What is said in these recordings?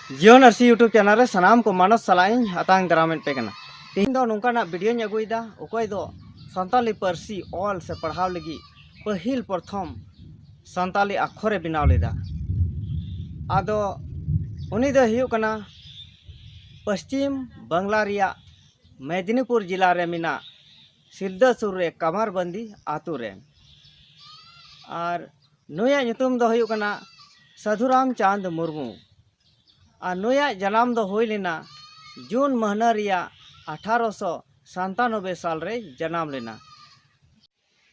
जियो नर्सी YouTube channel रे सनाम को मानस saline हतांग दरामें पे कना तीन दो नोंकाना वीडियो अगुईदा ओकय दो संताली पारसी ऑल से पढ़ाव लगी पहिल प्रथम संताली अक्षरे बनाव लेदा आदो उनी दो हुयुग कना पश्चिम बांग्ला रिया मेदिनीपुर जिला रे मिना सिलदा सुर रे कमरबंदी आतु रे और नुया ᱧᱩᱛᱩᱢ दो हुयुग कना साधुराम चांद मुर्मू और नुया जन्म दो हुई लेना जून महीना रिया 1897 साल रे जन्म लेना।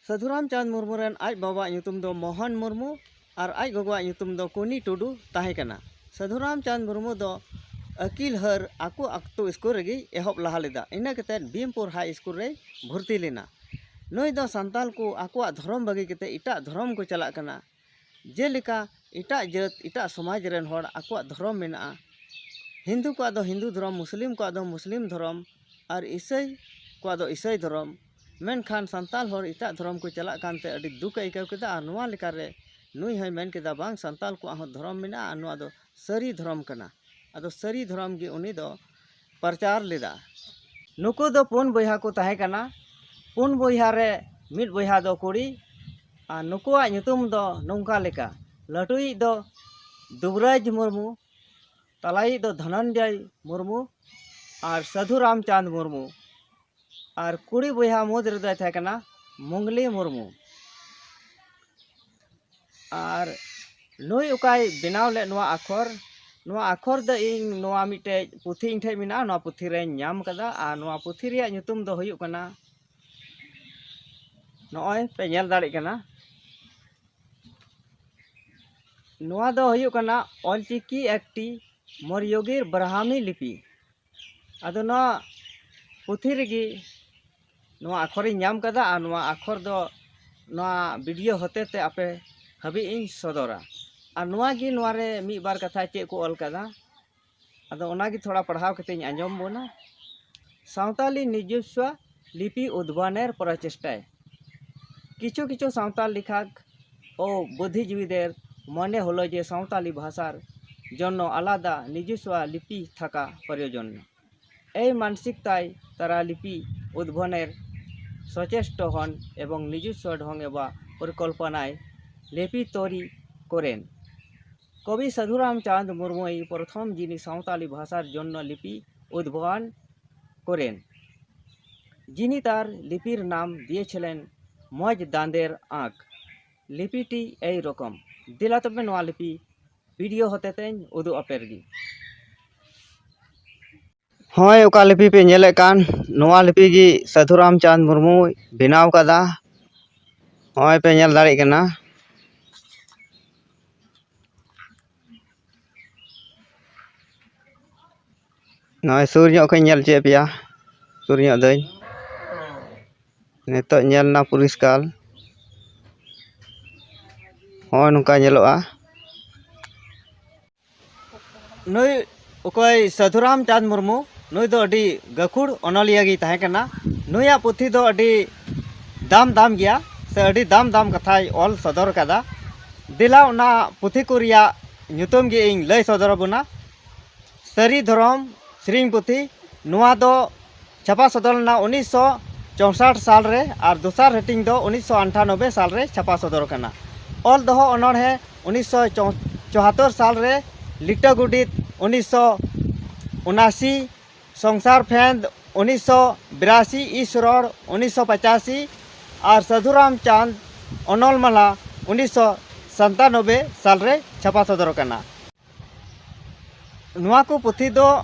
साधुराम चांद मुर्मू रेन आज बाबा ᱧᱩᱛᱩᱢ दो मोहन मुर्मू और आज गोगवा ᱧᱩᱛᱩᱢ दो कुनी टुडू ताहे कना। साधुराम चांद मुर्मू दो अकील हर आकु अक्तु स्कूल रेगी एहब लहा लेदा इना कते भीमपुर हाई स्कूल रे भर्ती लेना। नुई दो संताल को आकुआ धर्म बगी कते इटा धर्म को चला कना जेलिका इटा जात इटा समाज रेन होड़ आकुआ धर्म मेना हिंदू को दो हिंदू धर्म मुस्लिम को दो मुस्लिम धर्म और ईसाई को दो ईसाई धर्म मेनखान संताल होड़ इटा धर्म को चला कानते अडी दुख आइकाव केदा नुआ लेका रे नुई हय मेन केदा बांग संताल को आहो धर्म मेना नुआ दो सरी धर्म कना आदो सरी धर्म गे उनी दो प्रचार लेदा। नुको दो पुन बयहा को ताहे कना पुन बयहा रे मिड बयहा दो कुड़ी आ नुकुआ ᱧᱩᱛᱩᱢ दो नौका लेका लटुई दो दुबराज मुर्मू तलाई दो धनंजय मुर्मू और साधुराम चांद मुर्मू और कुड़ी बयहा मुद रे थे कना मंगली मुर्मू और नुई उकाय बनाव ले नुआ अखर द इन नुआ मिटे पुथी इन ठे मिना नुआ पुथी रे ᱧᱟᱢ कदा आ नुआ पुथी रे ᱧᱩᱛᱩᱢ दो हुयुग कना नॉय पे नेल दाड़ी कना नुआ दो हुयुग कना ऑलचिकी एक्टी मरयोगीर ब्राह्मी लिपि आदो नुआ पुथी रेगी नुआ अखर इन ᱧᱟᱢ कदा आ नुआ अखर दो नुआ वीडियो होते ते आपे हबी इन सदरा और नुआ गी नुआ रे मी बार कथा चे को ऑल कदा आदो ओना गी थोड़ा पढ़ाव कते आंजम बोना सावताली निजस्व लिपि उद्भावनेर प्रचेष्टाय किछु किछु सावताल लिखाक ओ बुद्धिजीवीदेर मने हलो जे सावताली भाषार जन्नो आलादा निजस्व लिपि थाका प्रयोजन এই मानसिकताय तारा लिपि उद्भावनेर सचेष्ट हन एवं निजस्व ढंग एबा परिकल्पनाय लिपि तैरी करें। कवि साधुराम चांद मुर्मू प्रथम जिनी सावताली भाषार जन्नो लिपि उद्भावन करें जिनी तार लिपिर नाम दिएछिलेन मज दांदेर आँख लिपिटी এই रकम दिला तबे नोआ लिपि वीडियो होते तेन उदु अपेरगी होय ओका लिपि पे नेले कान नोआ लिपि गी साधुराम चांद मुर्मू बनाव कदा होय पे नेल दाड़ी कना नॉय सूर्य को नेल चे पिया सूर्य दई नितो नेल ना पुरस्कार होय नुका नेलोआ नुई ओकय साधुराम चांद मुर्मू नुई दो अडी गखुड़ अनलिया गी ताहे कना नुया पुथी दो अडी दाम गया से अडी दाम कथाय ऑल सदर कदा दिला उना पुथी को रिया ᱧᱩᱛᱩᱢ गी इन लय सदर बुना सरी धर्म श्रींग पुथी नुआ दो छपा सदर ना 1964 साल रे और दूसर हेटिंग दो 1998 साल रे छपा सदर कना ऑल दो ऑनर है 1974 साल रे लिटा गुडित 1979 संसार फेंद 1982 ईश्वर 1985 और साधुराम चांद अनलमाला 1997 साल रे छपा सदर कना नुआ को पुथी दो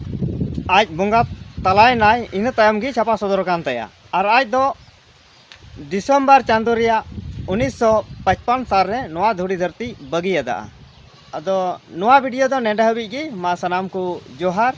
आज बंगा तलाय नाय इन तायम गी छपा सदर कान तया और आज दो दिसंबर चांदो रिया 1955 साल रे नोआ धुड़ी धरती बगी अदा अदो नोआ वीडियो दो नेडा हबी गी मा सनाम को जोहार।